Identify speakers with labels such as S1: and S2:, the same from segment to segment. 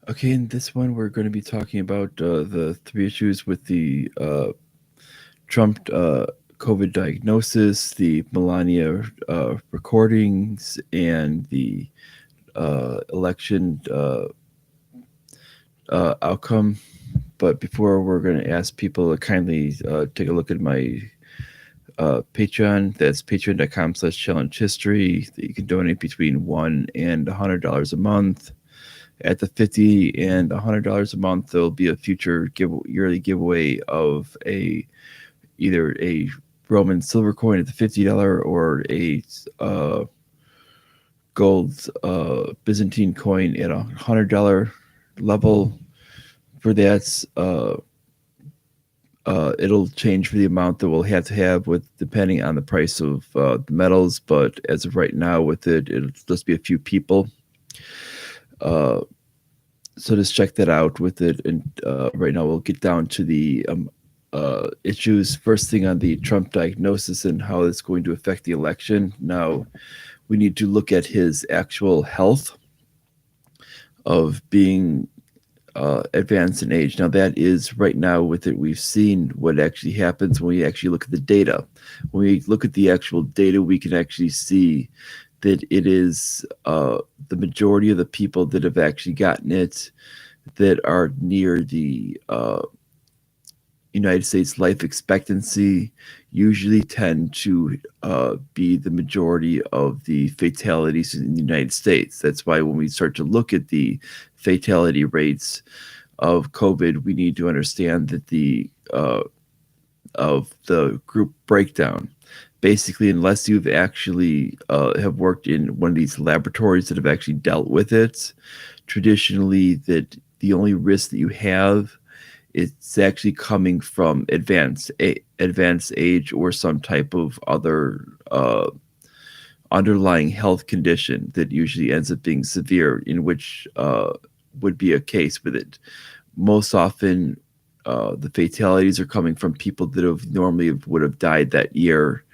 S1: Okay, in this one, we're going to be talking about the three issues with the Trump COVID diagnosis, the Melania recordings, and the election outcome. But before, we're going to ask people to kindly take a look at my Patreon. That's patreon.com/challenge history. You can donate between $1 and $100 a month. At the $50 and $100 a month, there'll be a future yearly giveaway of either a Roman silver coin at the $50 or a gold Byzantine coin at $100 level. For that, it'll change for the amount that we'll have to have with depending on the price of the metals. But as of right now, with it'll just be a few people. So just check that out with it. And right now, we'll get down to the issues. First thing on the Trump diagnosis and how it's going to affect the election. Now, we need to look at his actual health of being advanced in age. Now, that is right now with it, we've seen what actually happens when we actually look at the data. When we look at the actual data, we can actually see that it is the majority of the people that have actually gotten it that are near the United States life expectancy usually tend to be the majority of the fatalities in the United States. That's why when we start to look at the fatality rates of COVID, we need to understand that the of the group breakdown. Basically, unless you've actually have worked in one of these laboratories that have actually dealt with it, traditionally that the only risk that you have, it's actually coming from advanced age or some type of other underlying health condition that usually ends up being severe, in which would be a case with it. Most often, the fatalities are coming from people that have normally would have died that year,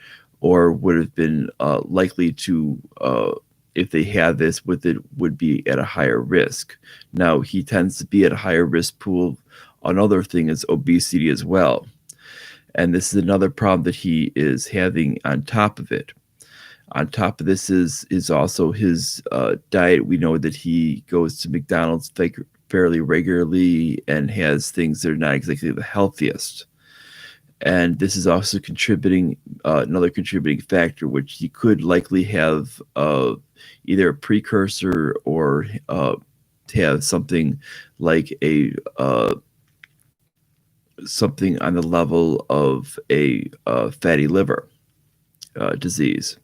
S1: or would have been likely to, if they had this with it, would be at a higher risk. Now, he tends to be at a higher risk pool. Another thing is obesity as well. And this is another problem that he is having on top of it. On top of this is also his diet. We know that he goes to McDonald's fairly regularly and has things that are not exactly the healthiest. And this is also contributing, another contributing factor, which he could likely have either a precursor or to have something like a something on the level of a fatty liver disease.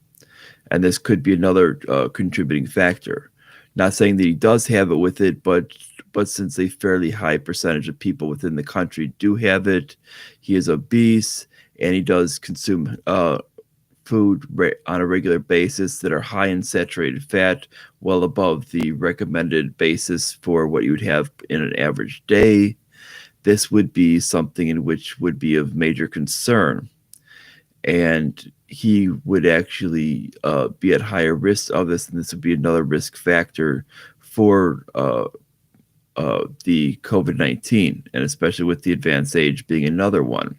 S1: And this could be another contributing factor. Not saying that he does have it with it, but since a fairly high percentage of people within the country do have it, he is obese and he does consume food on a regular basis that are high in saturated fat, well above the recommended basis for what you would have in an average day. This would be something in which would be of major concern. And he would actually be at higher risk of this, and this would be another risk factor for the COVID-19, and especially with the advanced age being another one.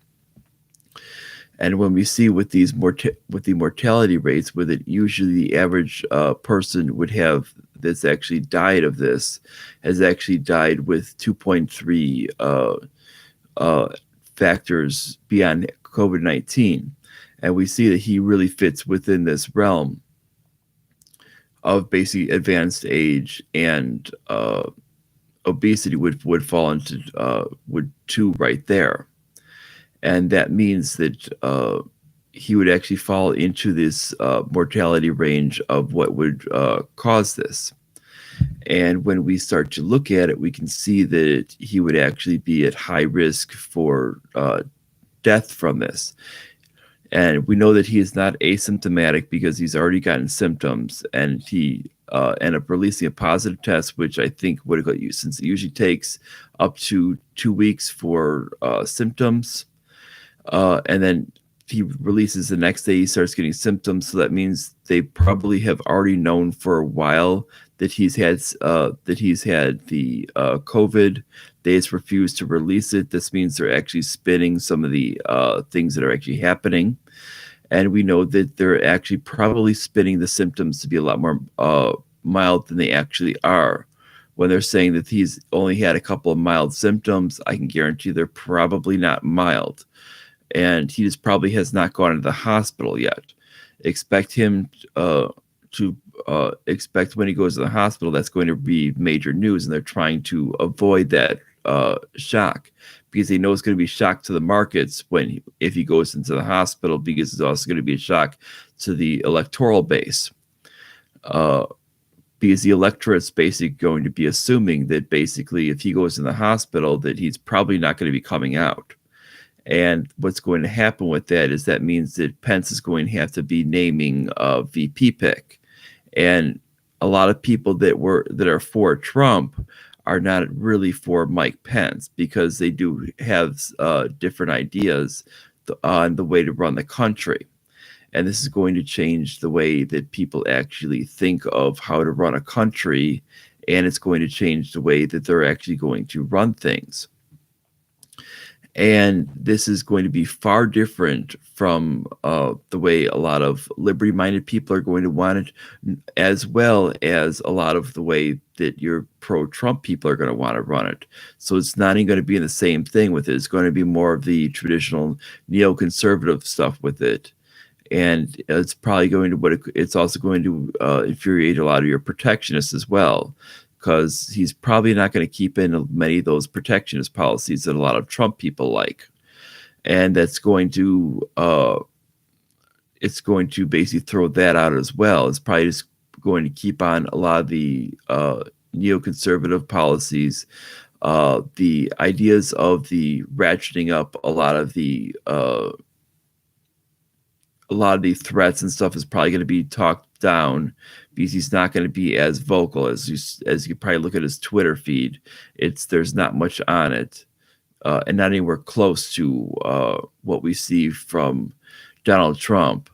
S1: And when we see with these with the mortality rates, with it, usually the average person would have that's actually died of this has actually died with 2.3 factors beyond COVID-19. And we see that he really fits within this realm of basically advanced age, and obesity would fall into would two right there. And that means that he would actually fall into this mortality range of what would cause this. And when we start to look at it, we can see that he would actually be at high risk for death from this. And we know that he is not asymptomatic because he's already gotten symptoms, and he ended up releasing a positive test, which I think would have got you, since it usually takes up to 2 weeks for symptoms. And then he releases the next day, he starts getting symptoms. So that means they probably have already known for a while that he's had the COVID. They just refuse to release it. This means they're actually spinning some of the things that are actually happening, and we know that they're actually probably spinning the symptoms to be a lot more mild than they actually are. When they're saying that he's only had a couple of mild symptoms, I can guarantee they're probably not mild, and he just probably has not gone to the hospital yet. Expect him to expect when he goes to the hospital, that's going to be major news, and they're trying to avoid that shock, because they know it's going to be shock to the markets if he goes into the hospital, because it's also going to be a shock to the electoral base. Because the electorate's basically going to be assuming that basically if he goes in the hospital, that he's probably not going to be coming out. And what's going to happen with that is that means that Pence is going to have to be naming a VP pick. And a lot of people that are for Trump are not really for Mike Pence, because they do have different ideas on the way to run the country. And this is going to change the way that people actually think of how to run a country, and it's going to change the way that they're actually going to run things. And this is going to be far different from the way a lot of liberty-minded people are going to want it, as well as a lot of the way that your pro-Trump people are going to want to run it. So it's not even going to be in the same thing with it. It's going to be more of the traditional neoconservative stuff with it. And it's probably going to, it's also going to infuriate a lot of your protectionists as well, because he's probably not going to keep in many of those protectionist policies that a lot of Trump people like. And that's going to, it's going to basically throw that out as well. It's probably just going to keep on a lot of the neoconservative policies, the ideas of the ratcheting up a lot of the threats and stuff is probably going to be talked down, because he's not going to be as vocal as you probably look at his Twitter feed. There's not much on it, and not anywhere close to what we see from Donald Trump.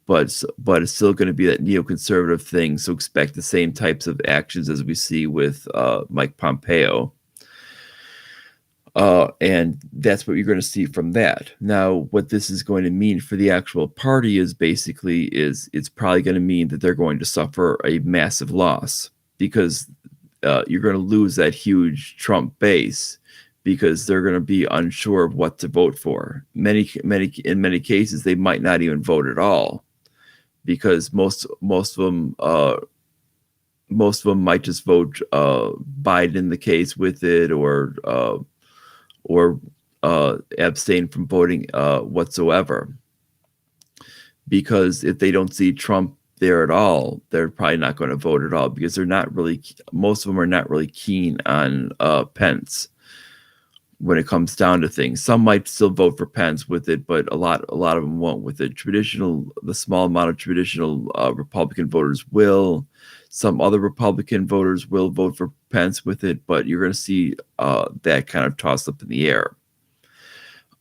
S1: But it's still going to be that neoconservative thing. So expect the same types of actions as we see with Mike Pompeo. And that's what you're going to see from that. Now, what this is going to mean for the actual party is it's probably going to mean that they're going to suffer a massive loss, because you're going to lose that huge Trump base, because they're going to be unsure of what to vote for. In many cases, they might not even vote at all, because most of them might just vote Biden in the case with it, or abstain from voting whatsoever. Because if they don't see Trump there at all, they're probably not going to vote at all, because most of them are not really keen on Pence when it comes down to things. Some might still vote for Pence with it, but a lot of them won't with it. The small amount of traditional Republican voters will. Some other Republican voters will vote for Pence with it, but you're going to see that kind of tossed up in the air.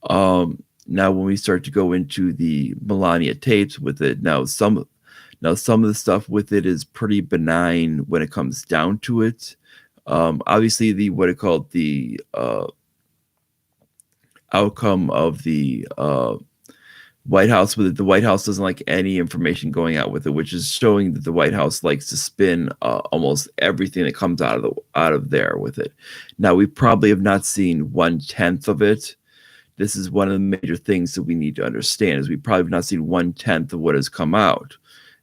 S1: Now, when we start to go into the Melania tapes with it, now some of the stuff with it is pretty benign when it comes down to it. Obviously, the outcome of the White House with it, the White House doesn't like any information going out with it, which is showing that the White House likes to spin almost everything that comes out of there with it. Now, we probably have not seen 1/10 of it. This is one of the major things that we need to understand, is we probably have not seen 1/10 of what has come out.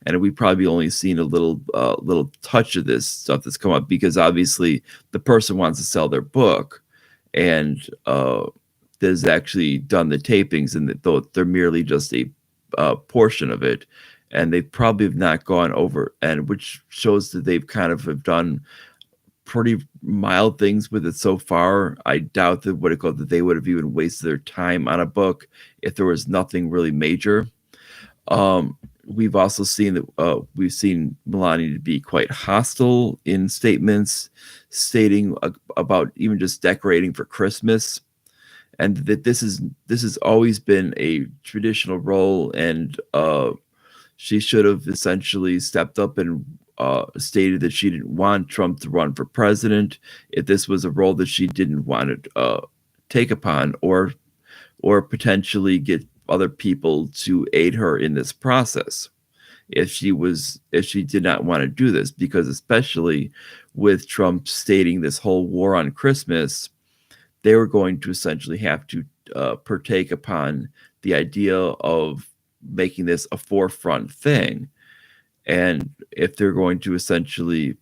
S1: And we probably only seen a little touch of this stuff that's come up, because obviously the person wants to sell their book, and has actually done the tapings, and though they're merely just a portion of it, and they probably have not gone over, and which shows that they've kind of have done pretty mild things with it so far. I doubt that they would have even wasted their time on a book if there was nothing really major. We've also seen that we've seen Melania to be quite hostile in statements stating about even just decorating for Christmas. and that this has always been a traditional role, and she should have essentially stepped up and stated that she didn't want Trump to run for president if this was a role that she didn't want to take upon, or potentially get other people to aid her in this process if she did not want to do this, because especially with Trump stating this whole war on Christmas, they were going to essentially have to partake upon the idea of making this a forefront thing. And if they're going to essentially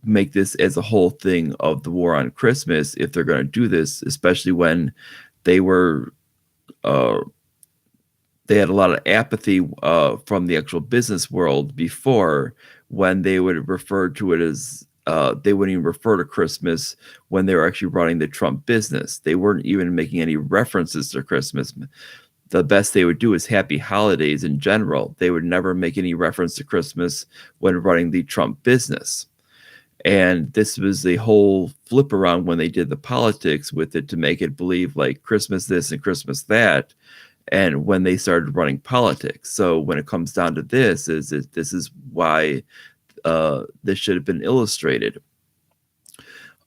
S1: make this as a whole thing of the war on Christmas, if they're going to do this, especially when they were uh, they had a lot of apathy from the actual business world before, when they would refer to it as they wouldn't even refer to Christmas when they were actually running the Trump business. They weren't even making any references to Christmas. The best they would do is happy holidays in general. They would never make any reference to Christmas when running the Trump business. And this was a whole flip around when they did the politics with it to make it believe like Christmas this and Christmas that, and when they started running politics. So when it comes down to this, this is why this should have been illustrated.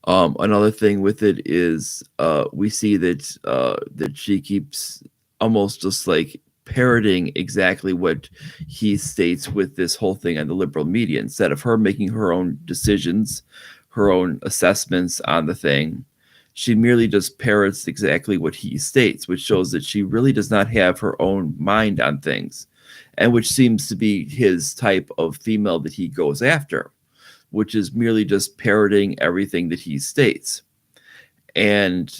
S1: Another thing with it is we see that she keeps almost just like parroting exactly what he states with this whole thing on the liberal media, instead of her making her own decisions, her own assessments on the thing. She merely just parrots exactly what he states, which shows that she really does not have her own mind on things, and which seems to be his type of female that he goes after, which is merely just parroting everything that he states. And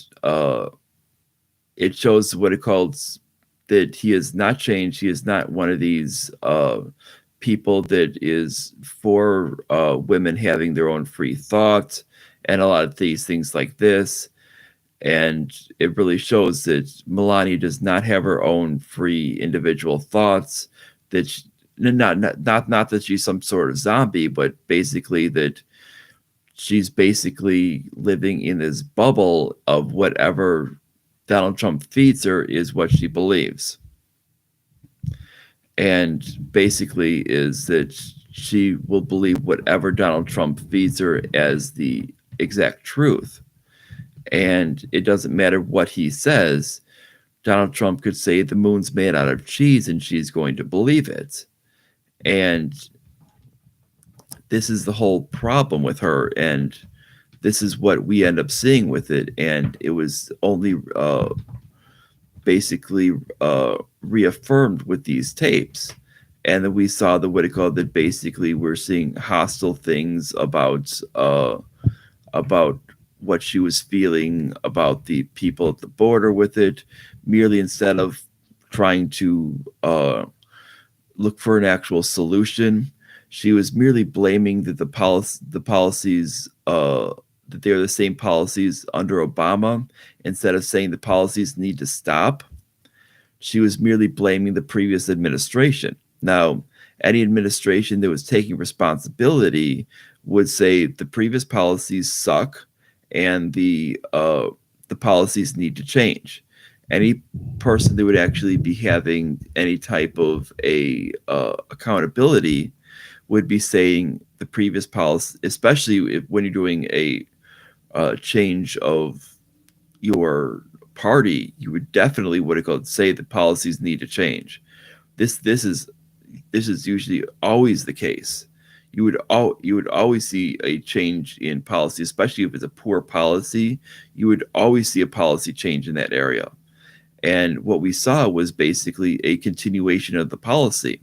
S1: it shows what it calls that he has not changed. He is not one of these people that is for women having their own free thought and a lot of these things like this. And it really shows that Melania does not have her own free individual thoughts. That she, not that she's some sort of zombie, but basically that she's basically living in this bubble of whatever Donald Trump feeds her is what she believes. And basically is that she will believe whatever Donald Trump feeds her as the exact truth. And it doesn't matter what he says. Donald Trump could say the moon's made out of cheese and she's going to believe it. And this is the whole problem with her. And this is what we end up seeing with it. And it was only basically reaffirmed with these tapes. And then we saw the what it called that basically we're seeing hostile things about what she was feeling about the people at the border with it, merely instead of trying to look for an actual solution. She was merely blaming that the policies that they're the same policies under Obama, instead of saying the policies need to stop. She was merely blaming the previous administration. Now, any administration that was taking responsibility would say the previous policies suck and the policies need to change. Any person that would actually be having any type of a accountability would be saying the previous policy, especially when you're doing a change of your party, you would definitely what it called say the policies need to change. This is usually always the case. You would always see a change in policy, especially if it's a poor policy. You would always see a policy change in that area. And what we saw was basically a continuation of the policy.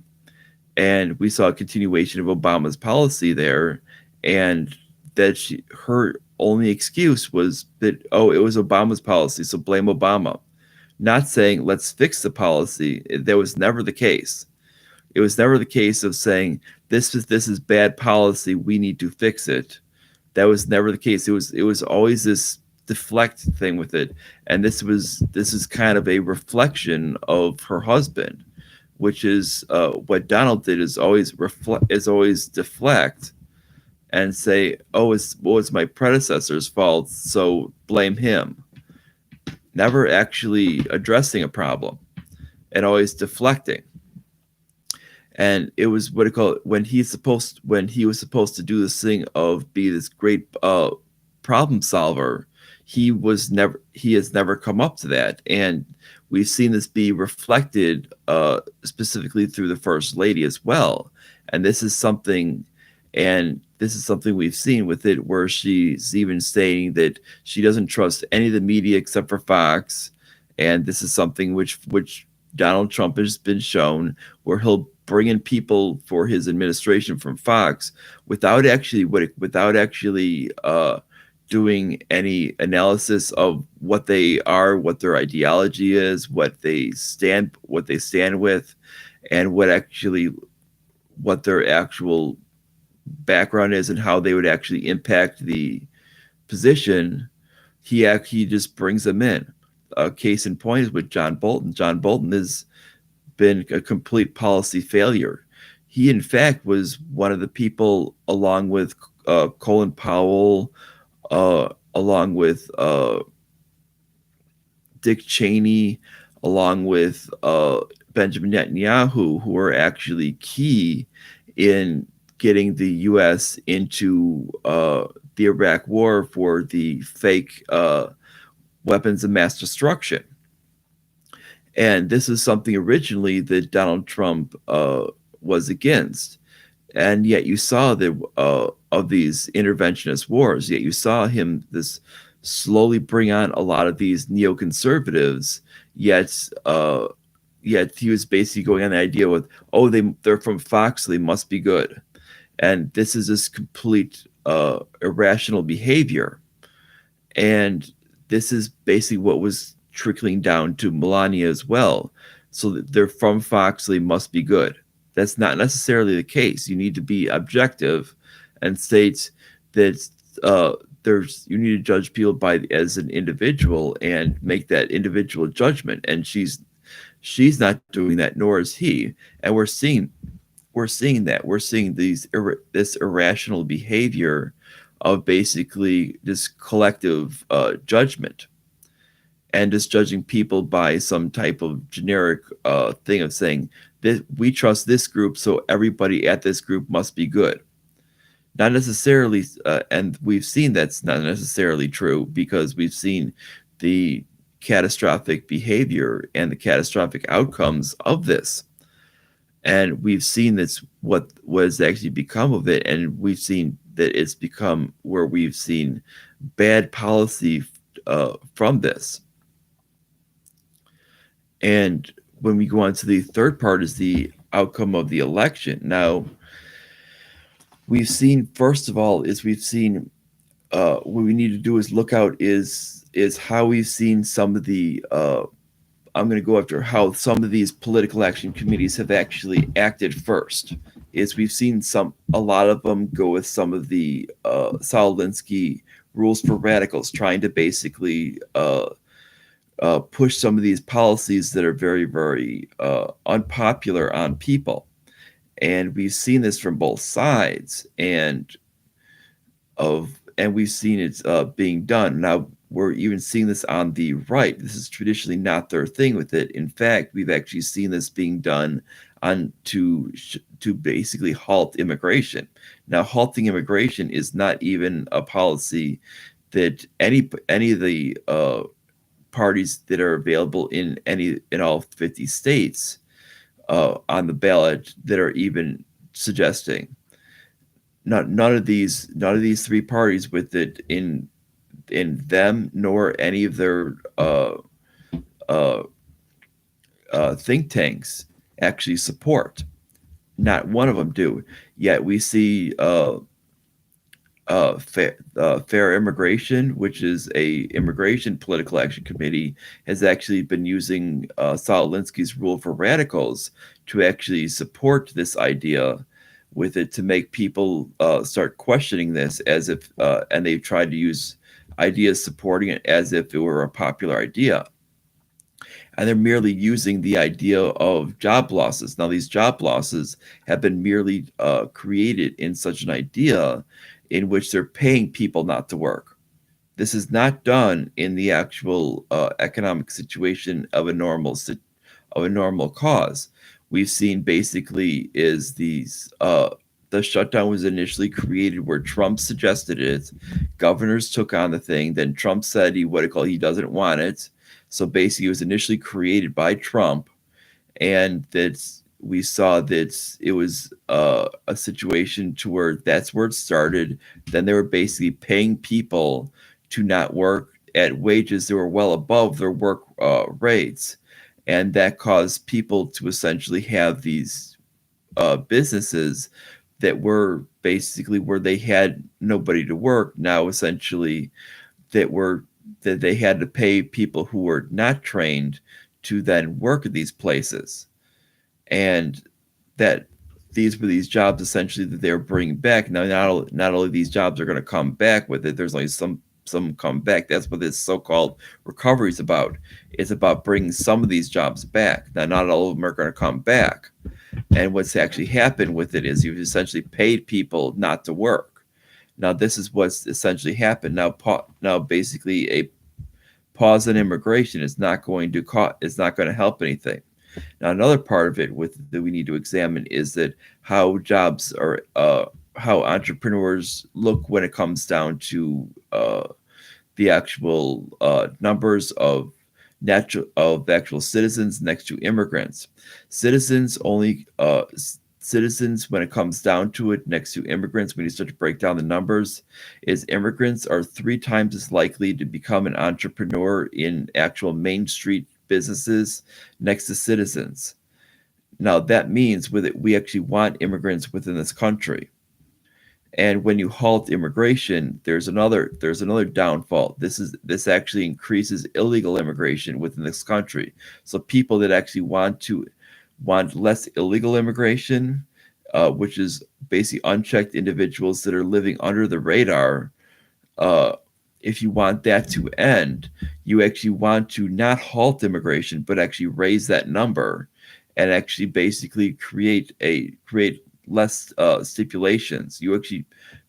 S1: And we saw a continuation of Obama's policy there, and that her only excuse was that, oh, it was Obama's policy, so blame Obama. Not saying let's fix the policy. That was never the case. It was never the case of saying this is bad policy, we need to fix it. That was never the case. It was always this deflect thing with it. And this is kind of a reflection of her husband, which is what Donald did is always deflect and say, oh, it's my predecessor's fault, so blame him. never actually addressing a problem and always deflecting. And it was what it called when he was supposed to do this thing of be this great problem solver. He has never come up to that, and we've seen this be reflected specifically through the first lady as well. And this is something we've seen with it, where she's even saying that she doesn't trust any of the media except for Fox. And this is something which Donald Trump has been shown, where he'll bring in people for his administration from Fox without actually doing any analysis of what they are, what their ideology is, what they stand with, and what their actual background is and how they would actually impact the position. He just brings them in. A case in point is with John Bolton. John Bolton has been a complete policy failure. He, in fact, was one of the people, along with Colin Powell, along with Dick Cheney, along with Benjamin Netanyahu, who were actually key in getting the U.S. into the Iraq War for the fake weapons of mass destruction. And this is something originally that Donald Trump was against. And yet you saw of these interventionist wars, yet you saw him this slowly bring on a lot of these neoconservatives, yet yet he was basically going on the idea with, oh, they're from Fox, so they must be good. And this is this complete irrational behavior. And this is basically what was trickling down to Melania as well. So that they're from Fox, so they must be good. That's not necessarily the case. You need to be objective and state that you need to judge people as an individual and make that individual judgment. And she's not doing that, nor is he. And we're seeing that. We're seeing this irrational behavior of basically this collective judgment, and just judging people by some type of generic thing of saying that we trust this group, so everybody at this group must be good. Not necessarily, and we've seen that's not necessarily true, because we've seen the catastrophic behavior and the catastrophic outcomes of this. And we've seen this, what has actually become of it, and we've seen that it's become where we've seen bad policy from this. And when we go on to the third part, is the outcome of the election. Now, we've seen, first of all, what we need to do is look out is how we've seen some of the I'm going to go after how some of these political action committees have actually acted first. Is we've seen a lot of them go with some of the Saul Alinsky rules for radicals, trying to basically push some of these policies that are very, very unpopular on people. And we've seen this from both sides, and we've seen it being done. Now, we're even seeing this on the right. This is traditionally not their thing with it. In fact, we've actually seen this being done to basically halt immigration. Now, halting immigration is not even a policy that any of the parties that are available in all 50 states on the ballot that are even suggesting. None of these three parties with it in them, nor any of their think tanks actually support. Not one of them do. Yet we see Fair Immigration, which is a immigration political action committee, has actually been using Saul Alinsky's rule for radicals to actually support this idea with it, to make people start questioning this as if, and they've tried to use ideas supporting it as if it were a popular idea. And they're merely using the idea of job losses. Now, these job losses have been merely created in such an idea in which they're paying people not to work. This is not done in the actual economic situation of a normal cause. We've seen basically is the shutdown was initially created where Trump suggested it. Governors took on the thing. Then Trump said he doesn't want it. So basically, it was initially created by Trump, and that we saw that it was a situation to where that's where it started. Then they were basically paying people to not work at wages that were well above their work rates, and that caused people to essentially have these businesses that were basically where they had nobody to work. Now essentially that were that they had to pay people who were not trained to then work at these places, and that these were these jobs essentially that they were bringing back. Now, not only these jobs are going to come back with it. There's only some come back. That's what this so-called recovery is about. It's about bringing some of these jobs back. Now, not all of them are going to come back. And what's actually happened with it is you've essentially paid people not to work. Now, this is what's essentially happened. Now, basically, a pause in immigration is not going to help anything. Now, another part of it that we need to examine is that how jobs are, how entrepreneurs look when it comes down to the actual numbers of actual citizens next to immigrants. Citizens only citizens when it comes down to it next to immigrants, when you start to break down the numbers, is immigrants are 3 times as likely to become an entrepreneur in actual main street businesses next to citizens. Now that means with it we actually want immigrants within this country. And when you halt immigration, there's another downfall. This actually increases illegal immigration within this country. So people that actually want less illegal immigration, which is basically unchecked individuals that are living under the radar. If you want that to end, you actually want to not halt immigration, but actually raise that number, and actually basically create less stipulations. You actually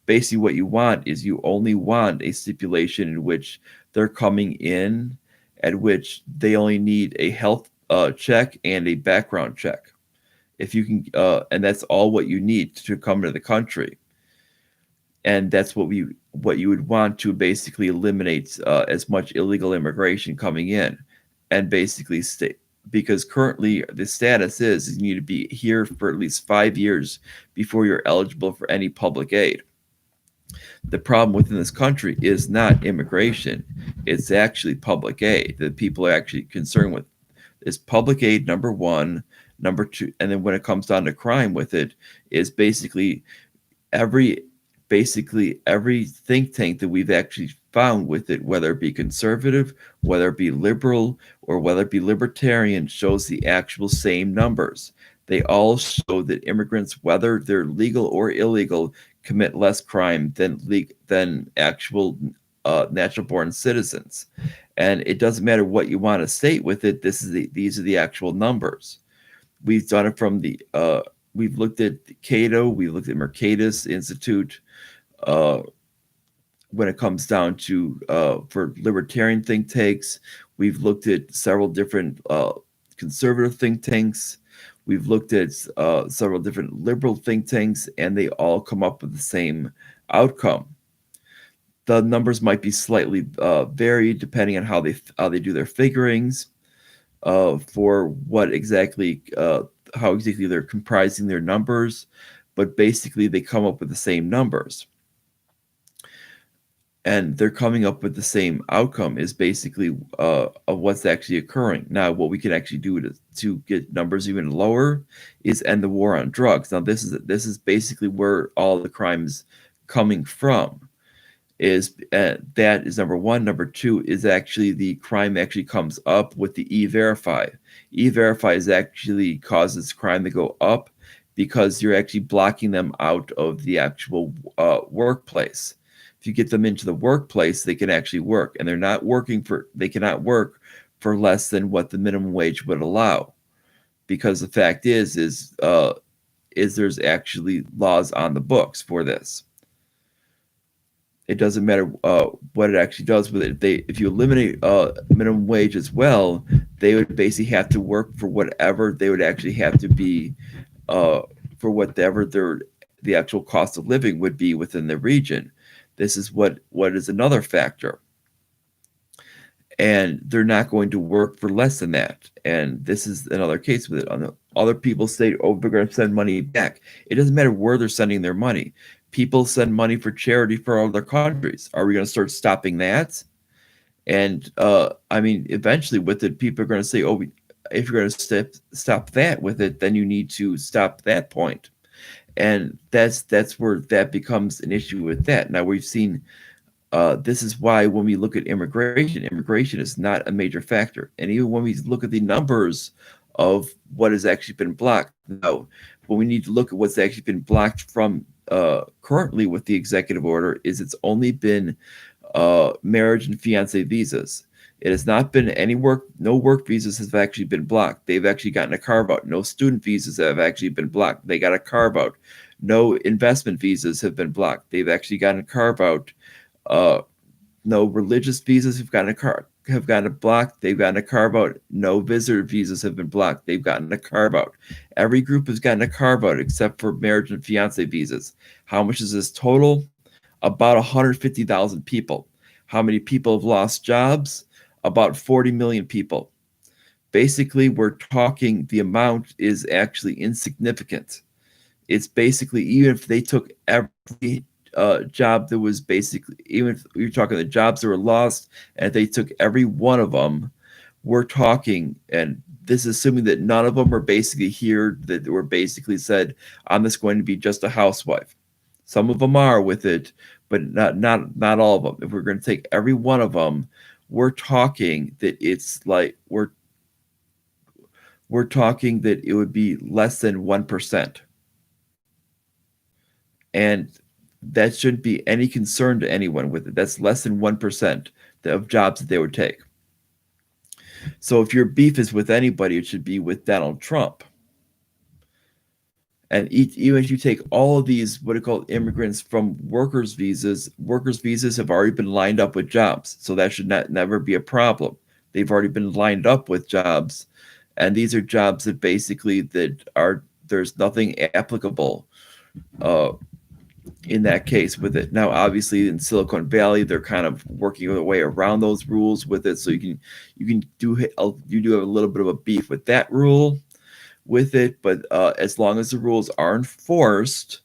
S1: basically what you want is you only want a stipulation in which they're coming in, at which they only need a health check and a background check. If you can, and that's all what you need to come to the country. And that's what you would want to basically eliminate as much illegal immigration coming in, and basically stay, because currently the status is you need to be here for at least 5 years before you're eligible for any public aid. The problem within this country is not immigration, it's actually public aid that people are actually concerned with. Is public aid number one, number two, and then when it comes down to crime with it, is every every think tank that we've actually found with it, whether it be conservative, whether it be liberal, or whether it be libertarian, shows the actual same numbers. They all show that immigrants, whether they're legal or illegal, commit less crime than actual natural-born citizens. And it doesn't matter what you want to state with it. These are the actual numbers. We've done it from we've looked at Cato, we've looked at Mercatus Institute. When it comes down to for libertarian think tanks, we've looked at several different conservative think tanks. We've looked at several different liberal think tanks, and they all come up with the same outcome. The numbers might be slightly varied depending on how they do their figurings for what exactly how exactly they're comprising their numbers, but basically they come up with the same numbers. And they're coming up with the same outcome is basically of what's actually occurring. Now, what we can actually do to get numbers even lower is end the war on drugs. Now, this is basically where all the crimes coming from is. That is number one. Number two is actually the crime actually comes up with the E-Verify. E-Verify is actually causes crime to go up because you're actually blocking them out of the actual workplace. If you get them into the workplace, they can actually work, and they cannot work for less than what the minimum wage would allow, because the fact is there's actually laws on the books for this. It doesn't matter what it actually does with it. If you eliminate minimum wage as well, they would basically have to work for whatever they would actually have to be uh, for whatever the actual cost of living would be within the region. This is what is another factor, and they're not going to work for less than that. And this is another case with it. Other people say, "Oh, we're going to send money back." It doesn't matter where they're sending their money. People send money for charity for other countries. Are we going to start stopping that? And I mean, eventually, with it, people are going to say, "Oh, if you're going to stop that with it, then you need to stop that point." And that's where that becomes an issue with that. Now we've seen this is why when we look at immigration is not a major factor. And even when we look at the numbers of what has actually been blocked, now, when we need to look at what's actually been blocked from currently with the executive order, is it's only been marriage and fiance visas. It has not been any work, no work visas have actually been blocked. They've actually gotten a carve out. No student visas have actually been blocked. They got a carve out. No investment visas have been blocked. They've actually gotten a carve out. Uh, no religious visas have gotten a blocked. They've gotten a carve out. No visitor visas have been blocked. They've gotten a carve out. Every group has gotten a carve out except for marriage and fiance visas. How much is this total? About 150,000 people. How many people have lost jobs? About 40 million people. Basically, we're talking the amount is actually insignificant. It's basically, even if they took every job that was basically, even if you're talking the jobs that were lost, and if they took every one of them, we're talking, and this is assuming that none of them were basically here that were basically said, I'm just going to be just a housewife. Some of them are with it, but not all of them. If we're going to take every one of them, we're talking that it's like we're talking that it would be less than 1%. And that shouldn't be any concern to anyone with it. That's less than 1% of jobs that they would take. So if your beef is with anybody, it should be with Donald Trump. And even if you take all of these, what are called immigrants from workers' visas have already been lined up with jobs. So that should never be a problem. They've already been lined up with jobs. And these are jobs that basically there's nothing applicable uh, in that case with it. Now, obviously, in Silicon Valley, they're kind of working their way around those rules with it. So you do have a little bit of a beef with that rule with it, but as long as the rules are enforced,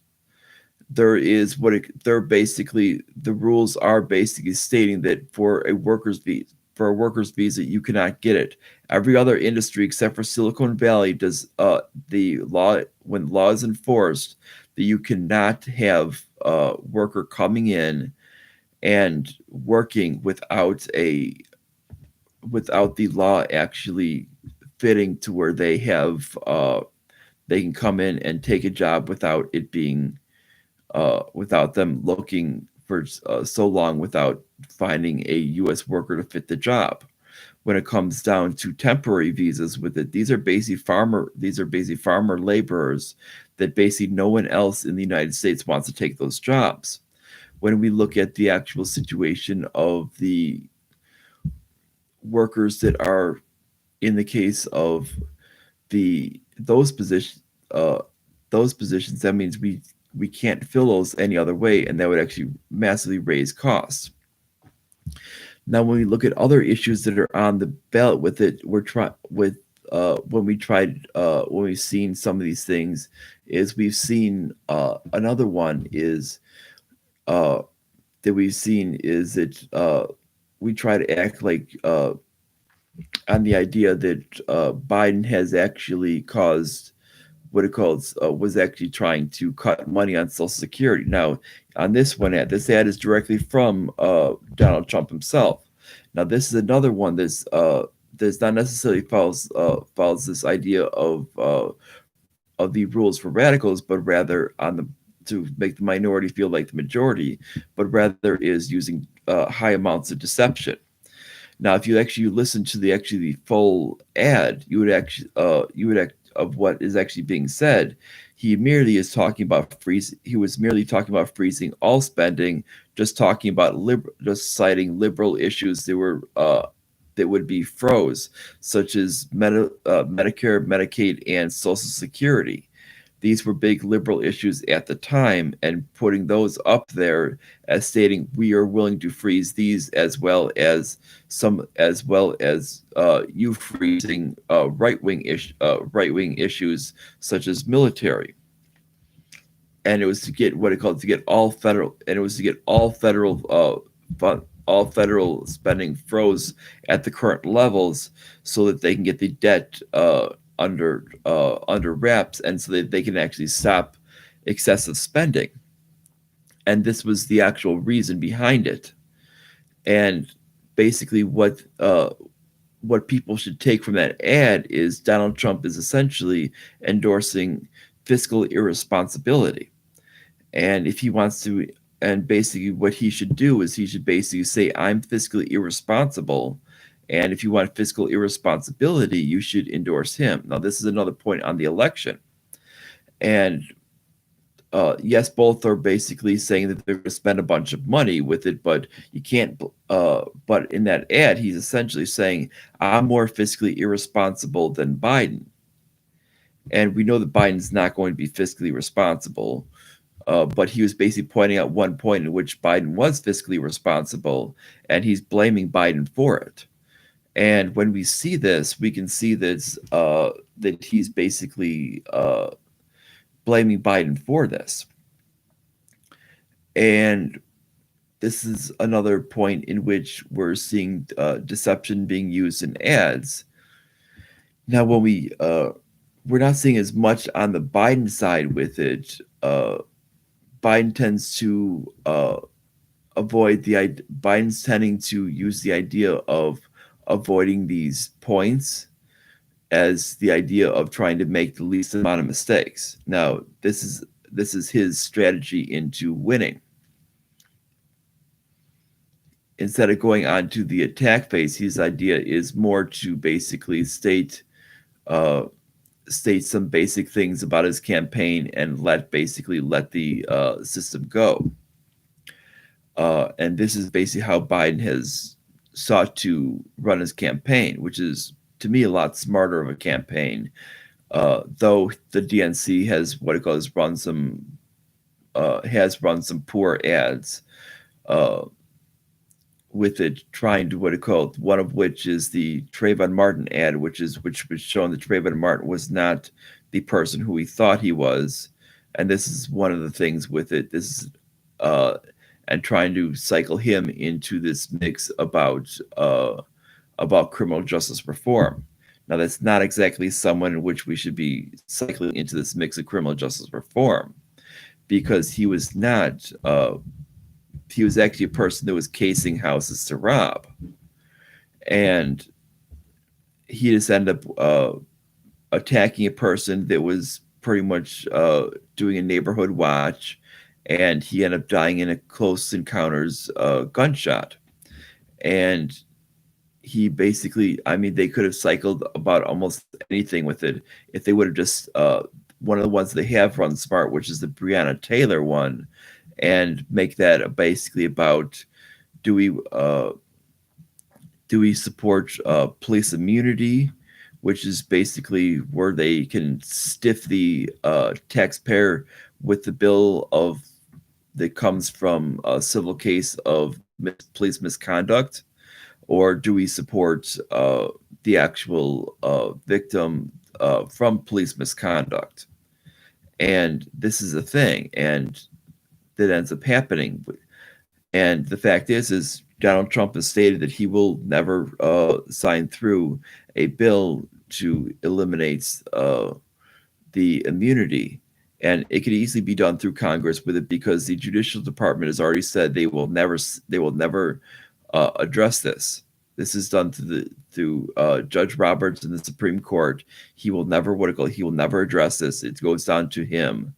S1: they're basically the rules are basically stating that for a worker's visa you cannot get it. Every other industry except for Silicon Valley does the law when law is enforced that you cannot have a worker coming in and working without the law actually fitting to where they can come in and take a job without it being without them looking for so long without finding a U.S. worker to fit the job. When it comes down to temporary visas with it, these are basically farmer laborers that basically no one else in the United States wants to take those jobs. When we look at the actual situation of the workers that are in the case of the uh, those positions, that means we can't fill those any other way, and that would actually massively raise costs. Now, when we look at other issues that are on the ballot with it, we're trying with when we've seen some of these things, is we've seen another one is uh, that we've seen is that we try to act like on the idea that Biden has actually caused what it calls was actually trying to cut money on Social Security. Now, on this ad is directly from Donald Trump himself. Now, this is another one that's not necessarily follows this idea of the rules for radicals, but rather on the to make the minority feel like the majority, but rather is using high amounts of deception. Now, if you actually listen to the full ad, you would of what is actually being said, he merely is talking about he was merely talking about freezing all spending, just talking about just citing liberal issues that would be froze, such as Medicare, Medicaid, and Social Security. These were big liberal issues at the time, and putting those up there as stating we are willing to freeze these as well as you freezing right wing issues such as military. And it was to get what it called to get all federal and it was to get all federal spending froze at the current levels so that they can get the debt under wraps, and so that they can actually stop excessive spending. And this was the actual reason behind it. And basically, what people should take from that ad is Donald Trump is essentially endorsing fiscal irresponsibility. And if he wants to, and basically what he should do is he should basically say, I'm fiscally irresponsible. And if you want fiscal irresponsibility, you should endorse him. Now, this is another point on the election. And yes, both are basically saying that they're going to spend a bunch of money with it, but you can't. But in that ad, he's essentially saying, I'm more fiscally irresponsible than Biden. And we know that Biden's not going to be fiscally responsible. But he was basically pointing out one point in which Biden was fiscally responsible, and he's blaming Biden for it. And when we see this, we can see that he's basically blaming Biden for this. And this is another point in which we're seeing deception being used in ads. Now, when we're not seeing as much on the Biden side with it. Biden tends to Biden's tending to use the idea of avoiding these points as the idea of trying to make the least amount of mistakes. Now, this is his strategy into winning. Instead of going on to the attack phase, his idea is more to basically state some basic things about his campaign and let the system go. And this is basically how Biden has sought to run his campaign, which is, to me, a lot smarter of a campaign. Though the DNC has run some poor ads with it, trying to one of which is the Trayvon Martin ad, which was showing that Trayvon Martin was not the person who he thought he was. And this is one of the things with it. This is and trying to cycle him into this mix about criminal justice reform. Now, that's not exactly someone in which we should be cycling into this mix of criminal justice reform, because he was not. He was actually a person that was casing houses to rob, and he just ended up attacking a person that was pretty much doing a neighborhood watch, and he ended up dying in a close encounters gunshot. And he basically, they could have cycled about almost anything with it if they would have just one of the ones they have run smart, which is the Breonna Taylor one, and make that basically about do we support police immunity, which is basically where they can stiff the taxpayer with the bill that comes from a civil case of police misconduct, or do we support the actual victim from police misconduct? And this is a thing, and that ends up happening. And the fact is Donald Trump has stated that he will never sign through a bill to eliminate the immunity. And it could easily be done through Congress with it, because the Judicial Department has already said they will never address this. This is done through Judge Roberts in the Supreme Court. He will never address this. It goes down to him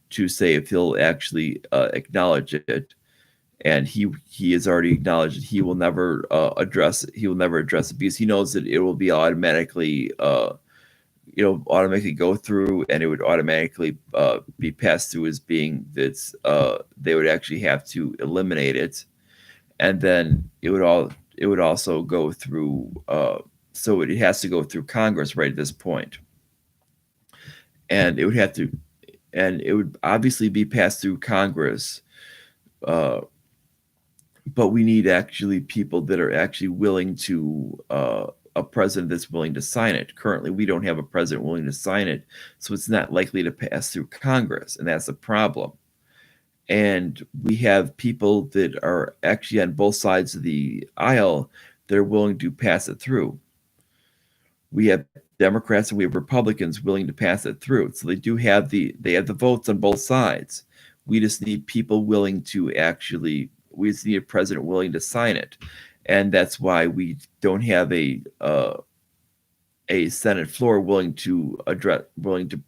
S1: to say if he'll actually acknowledge it. And he has already acknowledged that he will never address it. He will never address it because he knows that it will be automatically automatically go through, and it would automatically be passed through as being that's they would actually have to eliminate it, and then it would also go through. So it has to go through Congress right at this point, and it would have to, and it would obviously be passed through Congress. Uh, but we need actually people that are actually willing to a president that's willing to sign it. Currently, we don't have a president willing to sign it, so it's not likely to pass through Congress, and that's a problem. And we have people that are actually on both sides of the aisle that are willing to pass it through. We have Democrats and we have Republicans willing to pass it through. So they have the votes on both sides. We just need people willing to actually we just need a president willing to sign it. And that's why we don't have a Senate floor willing to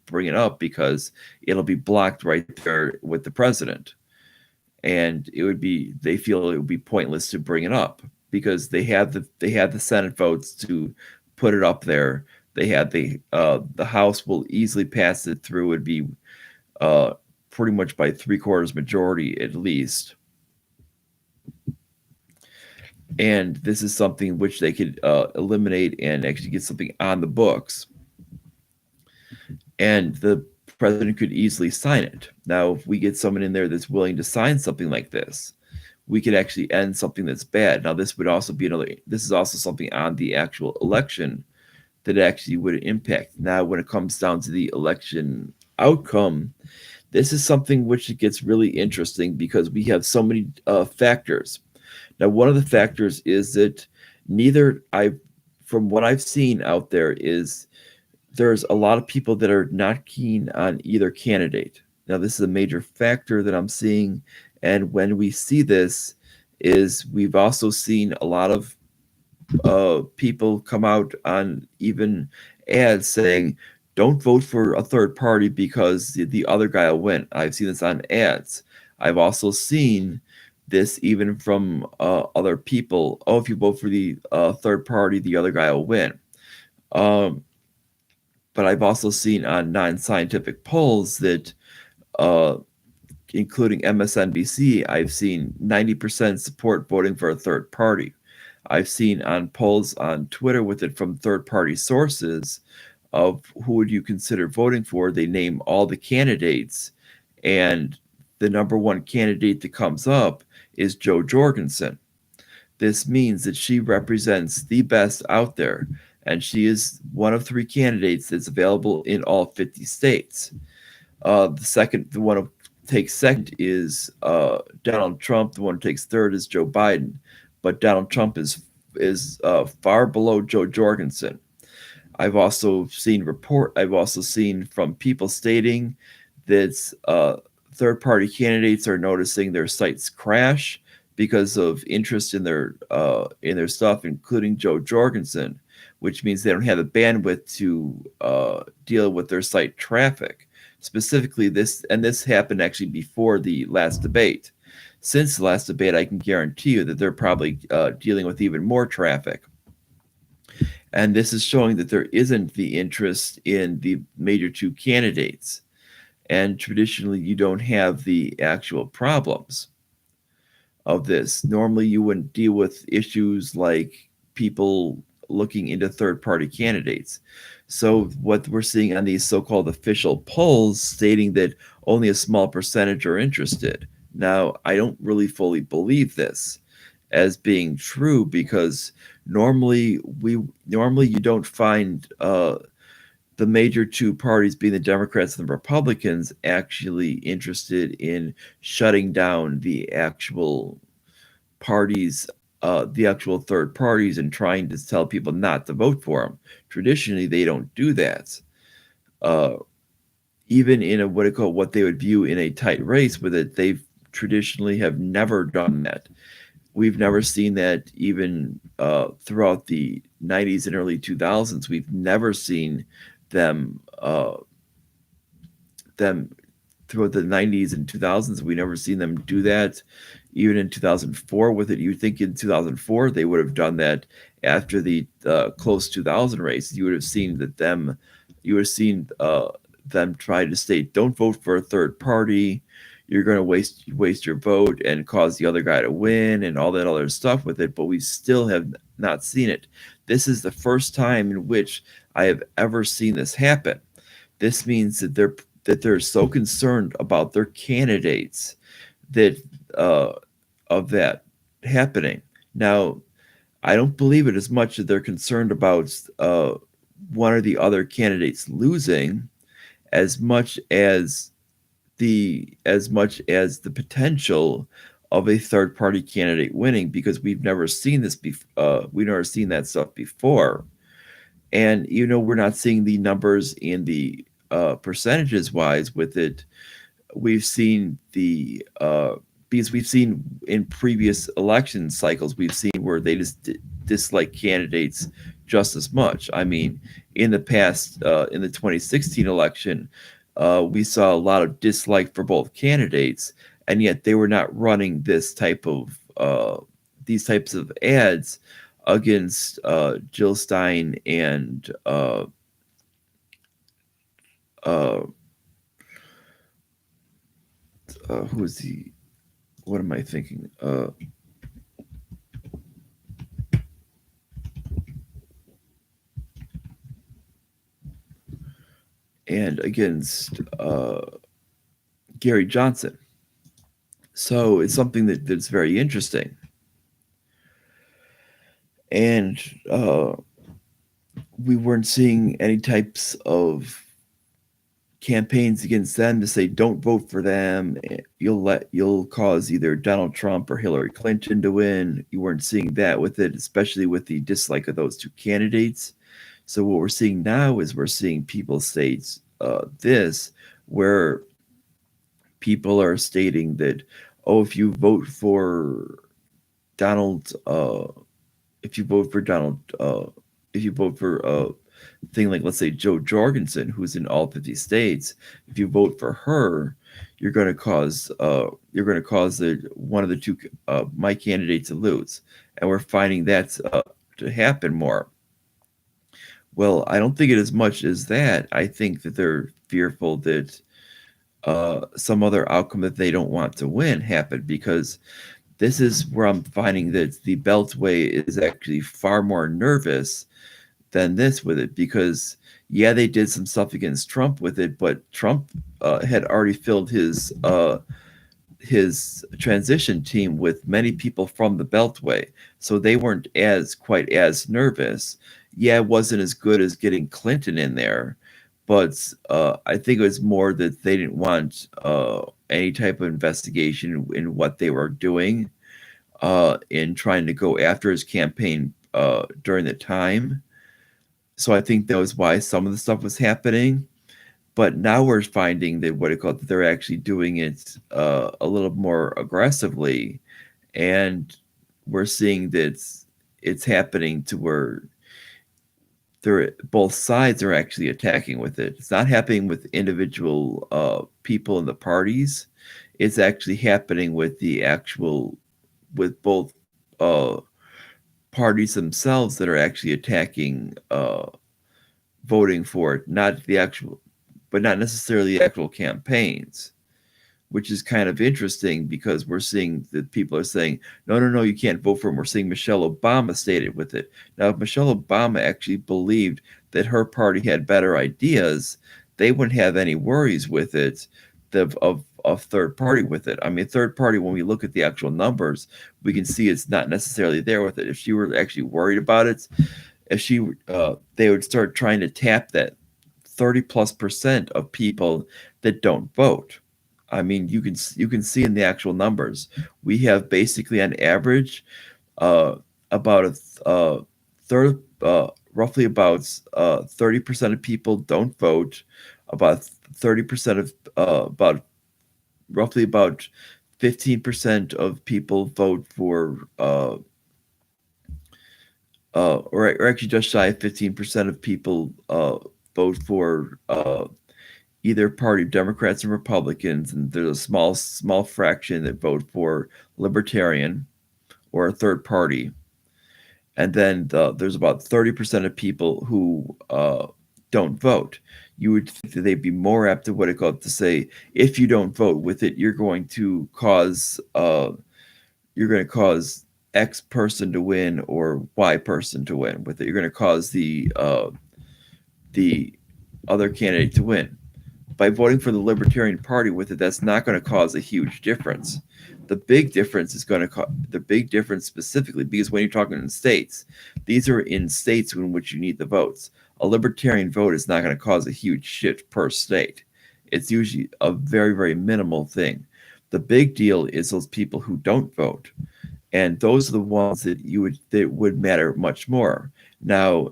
S1: bring it up, because it'll be blocked right there with the president. And they feel it would be pointless to bring it up because they have the Senate votes to put it up there. They had the House will easily pass it through. It'd be pretty much by 3/4 majority at least. And this is something which they could eliminate and actually get something on the books. And the president could easily sign it. Now, if we get someone in there that's willing to sign something like this, we could actually end something that's bad. Now, this is also something on the actual election that actually would impact. Now, when it comes down to the election outcome, this is something which it gets really interesting because we have so many factors. Now, one of the factors is that from what I've seen out there, is there's a lot of people that are not keen on either candidate. Now, this is a major factor that I'm seeing, and when we see this, is we've also seen a lot of people come out on even ads saying, "Don't vote for a third party because the other guy will win." I've seen this on ads. I've also seen this even from other people. "Oh, if you vote for the third party, the other guy will win." But I've also seen on non-scientific polls that, including MSNBC, I've seen 90% support voting for a third party. I've seen on polls on Twitter with it from third-party sources of who would you consider voting for. They name all the candidates, and the number one candidate that comes up is Jo Jorgensen. This means that she represents the best out there, and she is one of 3 candidates that's available in all 50 states. The one who takes second is Donald Trump. The one who takes third is Joe Biden. But Donald Trump is far below Jo Jorgensen. I've also seen from people stating that third-party candidates are noticing their sites crash because of interest in their stuff, including Jo Jorgensen, which means they don't have the bandwidth to deal with their site traffic. Specifically, this happened actually before the last debate. Since the last debate, I can guarantee you that they're probably dealing with even more traffic. And this is showing that there isn't the interest in the major 2 candidates. And traditionally, you don't have the actual problems of this. Normally, you wouldn't deal with issues like people looking into third-party candidates. So what we're seeing on these so-called official polls stating that only a small percentage are interested. Now, I don't really fully believe this as being true, because normally you don't find the major 2 parties, being the Democrats and the Republicans, actually interested in shutting down the actual parties, the actual third parties, and trying to tell people not to vote for them. Traditionally, they don't do that. Even in what they would view in a tight race with it, they've traditionally have never done that. We've never seen that even throughout the 90s and early 2000s. We've never seen them throughout the 90s and 2000s. We never seen them do that. Even in 2004 with it, you think in 2004 they would have done that after the close 2000 race. You would have seen that them you would have seen them try to state, don't vote for a third party. You're going to waste your vote and cause the other guy to win and all that other stuff with it. But we still have not seen it. This is the first time in which I have ever seen this happen. This means that they're so concerned about their candidates that of that happening. Now, I don't believe it as much that they're concerned about one or the other candidates losing, as much as the potential of a third party candidate winning, because we've never seen this we've never seen that stuff before. And we're not seeing the numbers and the percentages wise with it. We've seen because we've seen in previous election cycles, we've seen where they just dislike candidates just as much. I mean, in the past, in the 2016 election, we saw a lot of dislike for both candidates, and yet they were not running these types of ads against Jill Stein and who is he? What am I thinking? And against Gary Johnson. So it's something that's very interesting. And we weren't seeing any types of campaigns against them to say don't vote for them. You'll cause either Donald Trump or Hillary Clinton to win. You weren't seeing that with it, especially with the dislike of those two candidates. So what we're seeing now is we're seeing people state this, where people are stating that, oh, if you vote for Donald, if you vote for Donald, if you vote for a thing like, let's say, Jo Jorgensen, who's in all 50 states, if you vote for her, you're going to cause one of the two my candidate to lose, and we're finding that to happen more. Well, I don't think it as much as that. I think that they're fearful that some other outcome that they don't want to win happened, because this is where I'm finding that the Beltway is actually far more nervous than this with it, because yeah, they did some stuff against Trump with it, but Trump had already filled his transition team with many people from the Beltway, so they weren't quite as nervous. Yeah, it wasn't as good as getting Clinton in there, but I think it was more that they didn't want any type of investigation in what they were doing in trying to go after his campaign during the time. So I think that was why some of the stuff was happening. But now we're finding that they're actually doing it a little more aggressively, and we're seeing that it's happening to where both sides are actually attacking with it. It's not happening with individual people in the parties. It's actually happening with both uh, parties themselves that are actually attacking voting for it, but not necessarily the actual campaigns, which is kind of interesting, because we're seeing that people are saying, no, you can't vote for him. We're seeing Michelle Obama stated with it. Now, if Michelle Obama actually believed that her party had better ideas, they wouldn't have any worries with it of third party with it. I mean, third party, when we look at the actual numbers, we can see it's not necessarily there with it. If she were actually worried about it, they would start trying to tap that 30+% of people that don't vote. I mean, you can see in the actual numbers, we have basically on average about a third, roughly about 30% of people don't vote. About 30% of roughly about 15% of people vote for or actually just shy of 15% of people vote for either party, Democrats and Republicans, and there's a small fraction that vote for Libertarian or a third party. And then there's about 30% of people who don't vote. You would think that they'd be more apt to what it called to say, if you don't vote with it, you're going to cause X person to win or Y person to win with it. You're going to cause the other candidate to win. By voting for the Libertarian Party with it, that's not going to cause a huge difference. The big difference is going to the big difference specifically because when you're talking in states, these are in states in which you need the votes. A libertarian vote is not going to cause a huge shift per state. It's usually a very, very minimal thing. The big deal is those people who don't vote, and those are the ones that would matter much more. Now,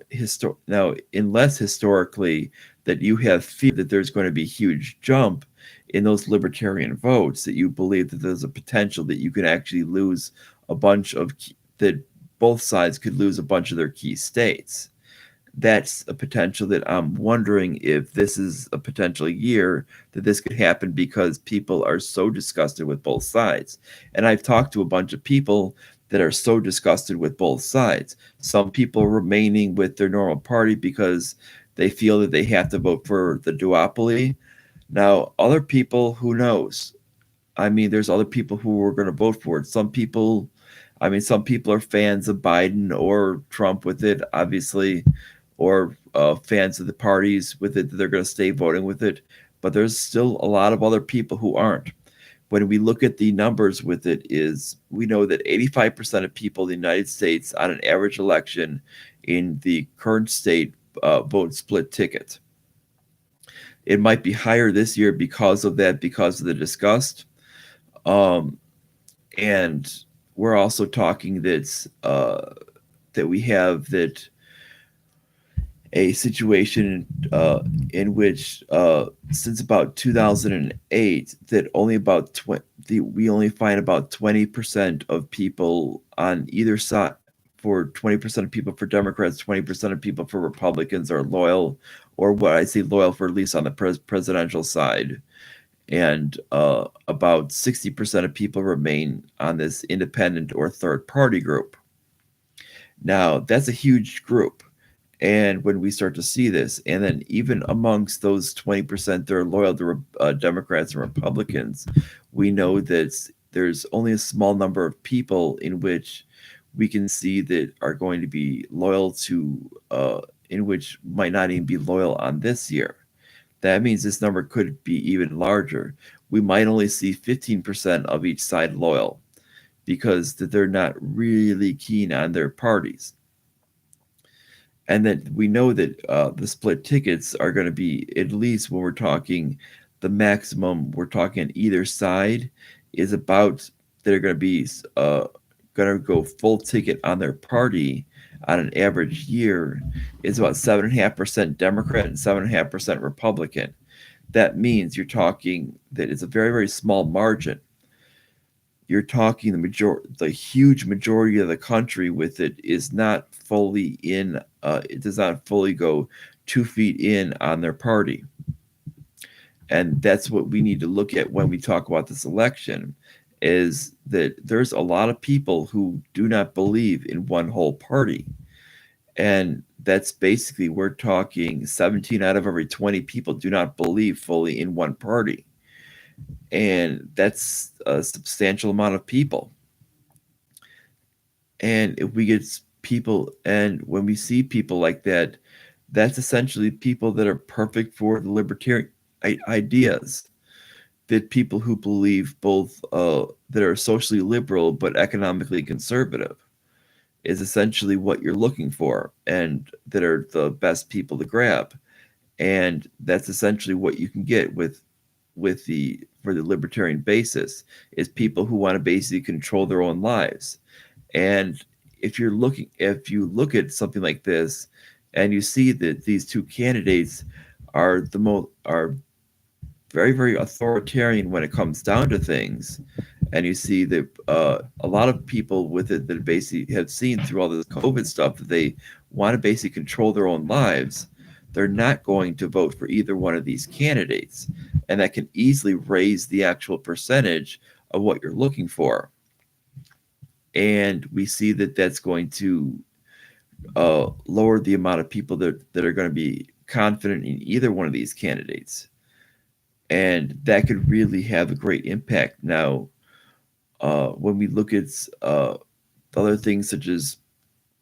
S1: unless historically that you have fear that there's going to be a huge jump in those libertarian votes, that you believe that there's a potential that you can actually lose a bunch of that both sides could lose a bunch of their key states. That's a potential that I'm wondering if this is a potential year that this could happen because people are so disgusted with both sides. And I've talked to a bunch of people that are so disgusted with both sides. Some people remaining with their normal party because they feel that they have to vote for the duopoly. Now, other people, who knows? I mean, there's other people who are going to vote for it. Some people are fans of Biden or Trump with it, obviously, or fans of the parties with it, that they're going to stay voting with it. But there's still a lot of other people who aren't. When we look at the numbers with it, we know that 85% of people in the United States on an average election in the current state vote split ticket. It might be higher this year because of that, because of the disgust. And we're also talking that we have that a situation in which since about 2008 that we only find about 20% of people on either side, for 20% of people for Democrats, 20% of people for Republicans are loyal, or what I say loyal for, at least on the presidential side. And about 60% of people remain on this independent or third party group. Now, that's a huge group. And when we start to see this, and then even amongst those 20% that are loyal to Democrats and Republicans, we know that there's only a small number of people in which we can see that are going to be loyal to, in which might not even be loyal on this year. That means this number could be even larger. We might only see 15% of each side loyal because they're not really keen on their parties. And then we know that the split tickets are going to be, at least when we're talking the maximum, we're talking on either side is about, they're going to be going to go full ticket on their party on an average year is about 7.5% Democrat and 7.5% Republican. That means you're talking that it's a very, very small margin. You're talking the huge majority of the country with it is not fully in, it does not fully go 2 feet in on their party. And that's what we need to look at when we talk about this election, is that there's a lot of people who do not believe in one whole party. And that's basically, we're talking 17 out of every 20 people do not believe fully in one party. And that's a substantial amount of people. And if we get people, and when we see people like that, that's essentially people that are perfect for the libertarian ideas. That people who believe both, that are socially liberal but economically conservative, is essentially what you're looking for, and that are the best people to grab. And that's essentially what you can get for the libertarian basis, is people who want to basically control their own lives. And if you look at something like this, and you see that these two candidates are very, very authoritarian when it comes down to things, and you see that a lot of people with it that basically have seen through all this COVID stuff that they want to basically control their own lives, they're not going to vote for either one of these candidates. And that can easily raise the actual percentage of what you're looking for. And we see that that's going to lower the amount of people that are going to be confident in either one of these candidates. And that could really have a great impact. Now, when we look at other things such as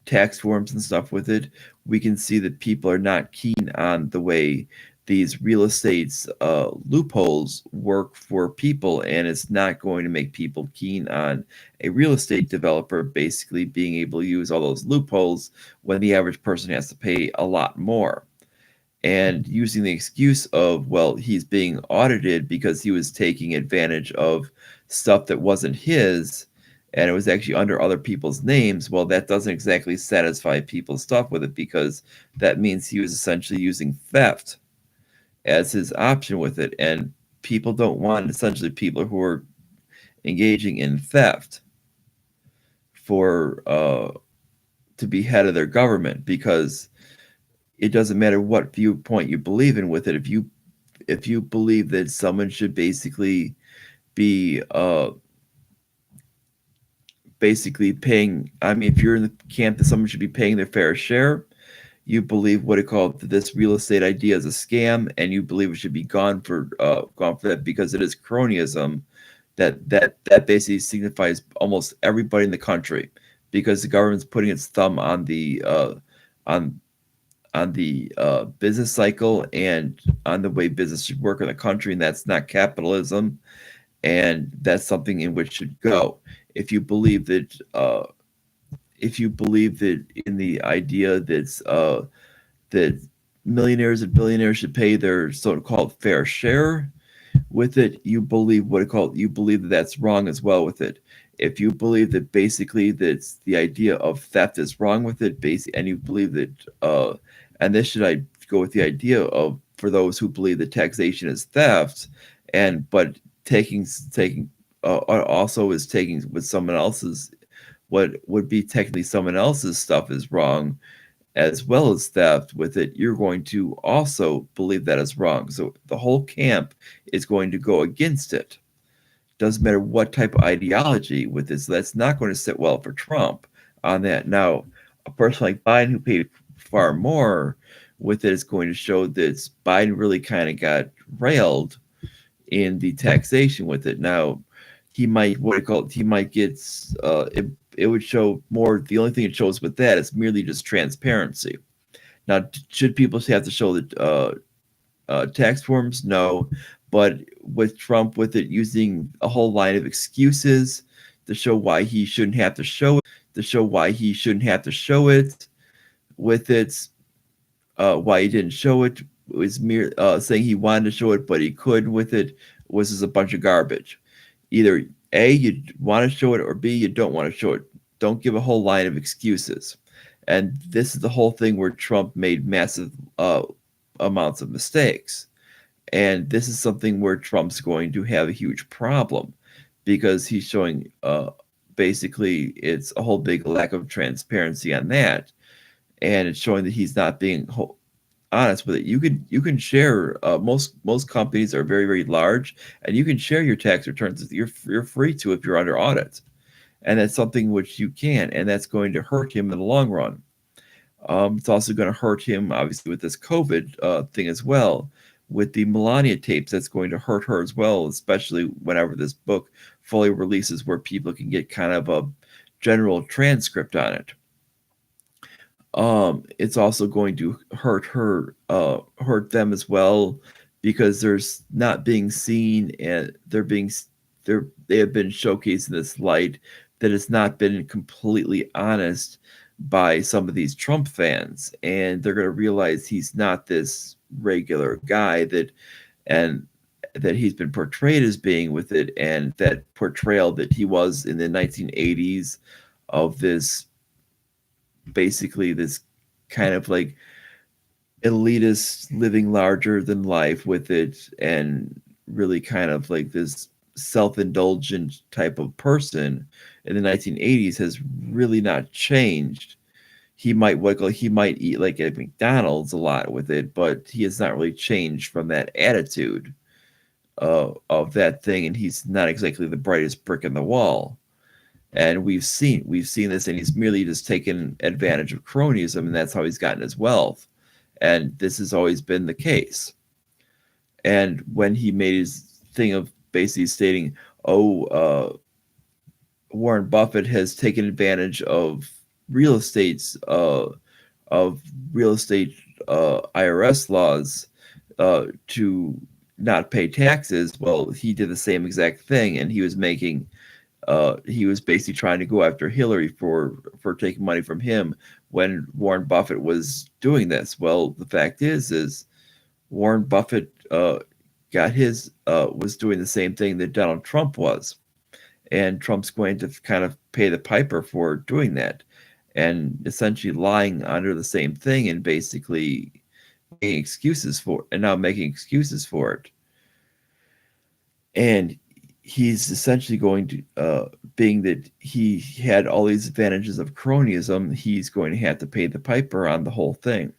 S1: tax forms and stuff with it, we can see that people are not keen on the way these real estate's loopholes work for people, and it's not going to make people keen on a real estate developer basically being able to use all those loopholes when the average person has to pay a lot more. And using the excuse of, well, he's being audited because he was taking advantage of stuff that wasn't his and it was actually under other people's names. Well, that doesn't exactly satisfy people's stuff with it, because that means he was essentially using theft as his option with it. And people don't want essentially people who are engaging in theft for to be head of their government, because it doesn't matter what viewpoint you believe in with it. If you believe that someone should basically be basically paying, I mean, if you're in the camp that someone should be paying their fair share, you believe what it called this real estate idea is a scam, and you believe it should be gone for that because it is cronyism. That basically signifies almost everybody in the country, because the government's putting its thumb on the on business cycle and on the way business should work in the country, and that's not capitalism, and that's something in which should go. If you believe that, in the idea that millionaires and billionaires should pay their so-called fair share with it, you believe you believe that that's wrong as well with it. If you believe that basically that's the idea of theft is wrong with it, and you believe that, and this should I go with the idea of, for those who believe that taxation is theft, but taking also is taking with someone else's, what would be technically someone else's stuff is wrong, as well as theft with it, you're going to also believe that is wrong. So the whole camp is going to go against it. Doesn't matter what type of ideology with this. So that's not going to sit well for Trump on that. Now, a person like Biden who paid far more with it is going to show that Biden really kind of got railed in the taxation with it. Now, he might he might get it would show more. The only thing it shows with that is merely just transparency. Now, should people have to show the tax forms? No, but with Trump with it using a whole line of excuses to show why he shouldn't have to show it, with it, why he didn't show it was mere saying he wanted to show it but he couldn't with it, was just a bunch of garbage. Either A, you want to show it, or B, you don't want to show it. Don't give a whole line of excuses. And this is the whole thing where Trump made massive amounts of mistakes. And this is something where Trump's going to have a huge problem, because he's showing basically it's a whole big lack of transparency on that. And it's showing that he's not being honest with it. You can share. Most companies are very, very large, and you can share your tax returns. You're free to if you're under audit, and that's something which you can, and that's going to hurt him in the long run. It's also going to hurt him, obviously, with this COVID thing as well. With the Melania tapes, that's going to hurt her as well, especially whenever this book fully releases, where people can get kind of a general transcript on it. It's also going to hurt them as well, because there's not being seen, and they have been showcased in this light that has not been completely honest by some of these Trump fans, and they're going to realize he's not this regular guy that he's been portrayed as being with it, and that portrayal that he was in the 1980s of this, basically this kind of like elitist living larger than life with it, and really kind of like this self-indulgent type of person in the 1980s has really not changed. He might eat like at McDonald's a lot with it, but he has not really changed from that attitude of that thing, and he's not exactly the brightest brick in the wall. And we've seen this, and he's merely just taken advantage of cronyism, and that's how he's gotten his wealth. and this has always been the case. And when he made his thing of basically stating, "Oh, Warren Buffett has taken advantage real estate's of real estate IRS laws to not pay taxes." Well, he did the same exact thing, and he was basically trying to go after Hillary for taking money from him when Warren Buffett was doing this. Well, the fact is Warren Buffett was doing the same thing that Donald Trump was, and Trump's going to kind of pay the piper for doing that, and essentially lying under the same thing and basically making excuses for it. And he's essentially going to, being that he had all these advantages of cronyism, he's going to have to pay the piper on the whole thing.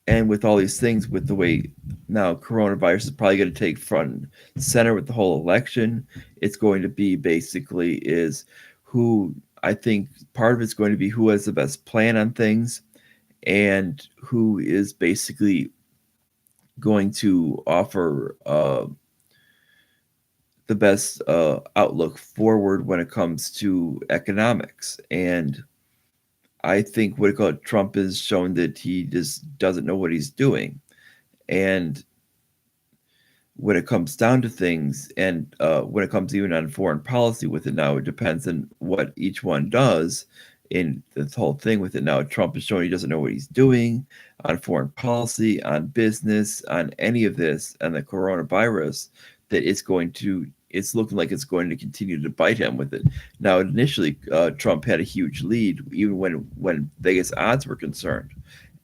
S1: And with all these things, with the way now coronavirus is probably going to take front and center with the whole election, it's going to be basically is who, I think part of it's going to be who has the best plan on things, and who is basically going to offer the best outlook forward when it comes to economics. And I think Trump has shown that he just doesn't know what he's doing. And when it comes down to things, and when it comes even on foreign policy with it now, it depends on what each one does in this whole thing with it now. Trump is showing he doesn't know what he's doing on foreign policy, on business, on any of this, and the coronavirus, that it's looking like it's going to continue to bite him with it. Now, initially, Trump had a huge lead, even when Vegas odds were concerned.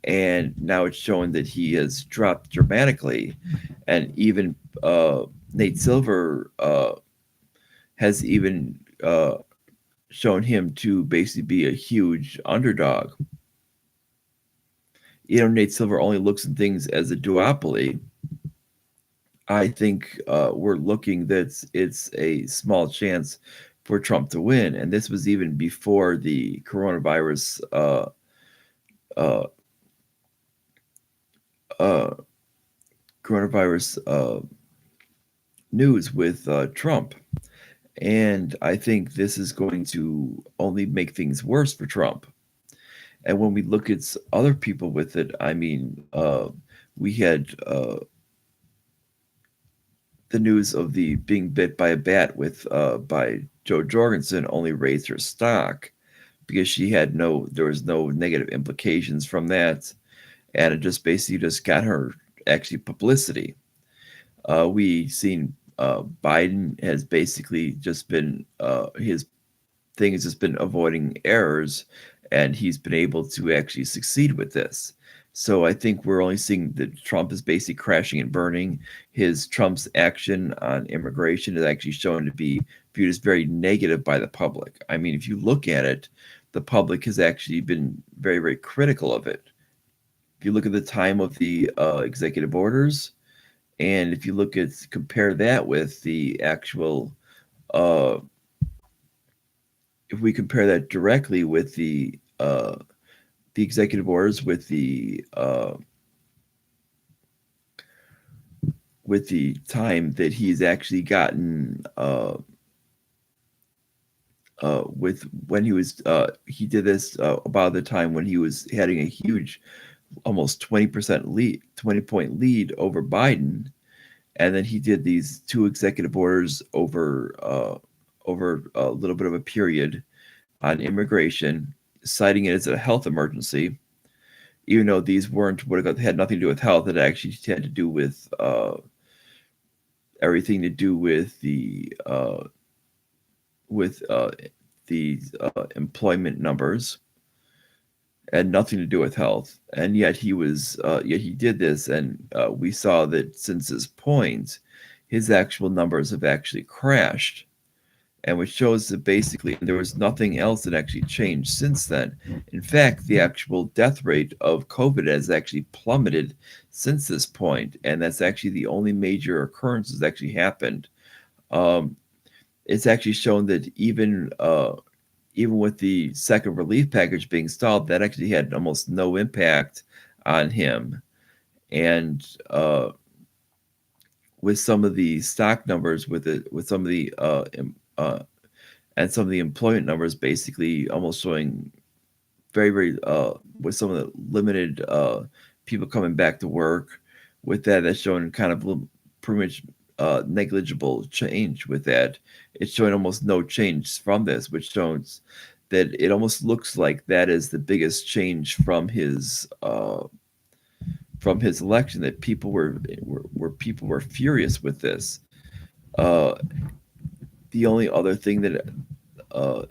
S1: And now it's showing that he has dropped dramatically. And even Nate Silver has even shown him to basically be a huge underdog. Nate Silver only looks at things as a duopoly. I think we're looking that it's a small chance for Trump to win. And this was even before the coronavirus uh, news with Trump. And I think this is going to only make things worse for Trump. And when we look at other people with it, I mean, we had the news of the being bit by a bat by Joe Jorgensen only raised her stock because there was no negative implications from that, and it just basically just got her actually publicity. We seen Biden has basically just been his thing has just been avoiding errors, and he's been able to actually succeed with this. So I think we're only seeing that Trump is basically crashing and burning. Trump's action on immigration is actually shown to be viewed as very negative by the public. I mean, if you look at it, the public has actually been very, very critical of it. If you look at the time of the executive orders, and if you compare that with the actual, if we compare that directly with the executive orders with the time that he's actually gotten with when he did this about the time when he was having a huge almost 20-point lead over Biden, and then he did these two executive orders over a little bit of a period on immigration, citing it as a health emergency, even though these had nothing to do with health. It actually had to do with everything to do with the employment numbers, and nothing to do with health. And yet he did this, and we saw that since this point, his actual numbers have actually crashed. And which shows that basically there was nothing else that actually changed since then. In fact, the actual death rate of COVID has actually plummeted since this point, and that's actually the only major occurrence that's actually happened. It's actually shown that even even with the second relief package being stalled, that actually had almost no impact on him. And with some of the stock numbers, with some of the and some of the employment numbers, basically almost showing very very with some of the limited people coming back to work. With that, that's showing kind of pretty much negligible change. With that, it's showing almost no change from this, which shows that it almost looks like that is the biggest change from his election. That people were furious with this. Uh, the only other thing that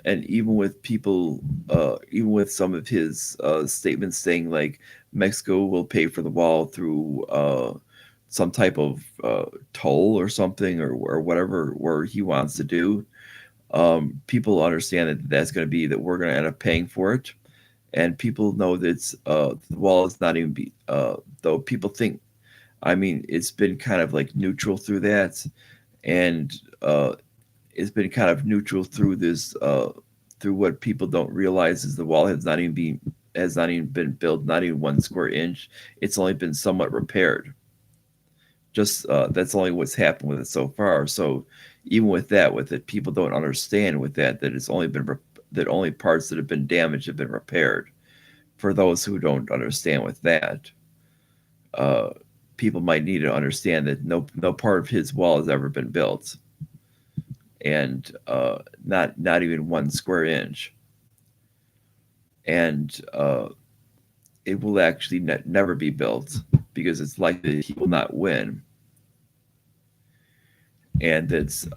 S1: and even with people, even with some of his statements saying like Mexico will pay for the wall through some type of toll or something, or whatever, where he wants to do, people understand that that's going to be that we're going to end up paying for it, and people know that the wall is not even be though people think. I mean, it's been kind of like neutral through that, and it's been kind of neutral through this through what people don't realize is the wall has not even been built, not even 1 square inch. It's only been somewhat repaired. Just that's only what's happened with it so far. So even with it, people don't understand with that it's only been that only parts that have been damaged have been repaired. For those who don't understand with that, uh, people might need to understand that no part of his wall has ever been built, and not even 1 square inch, and it will actually never be built because it's likely that he will not win, and it's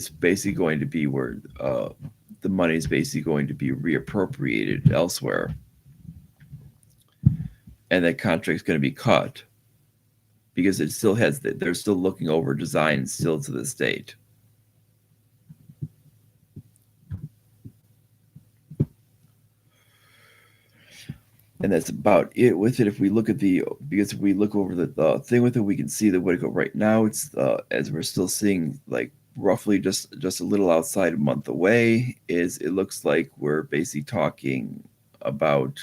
S1: basically going to be where the money is basically going to be reappropriated elsewhere, and that contract's going to be cut because it still has they're still looking over designs still to this date. And that's about it with it. If we look at because if we look over the thing with it, we can see that what it go right now. It's as we're still seeing like roughly just a little outside a month away. Is it looks like we're basically talking about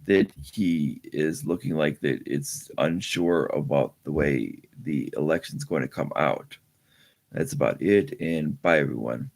S1: that he is looking like that it's unsure about the way the election's going to come out. That's about it, and bye everyone.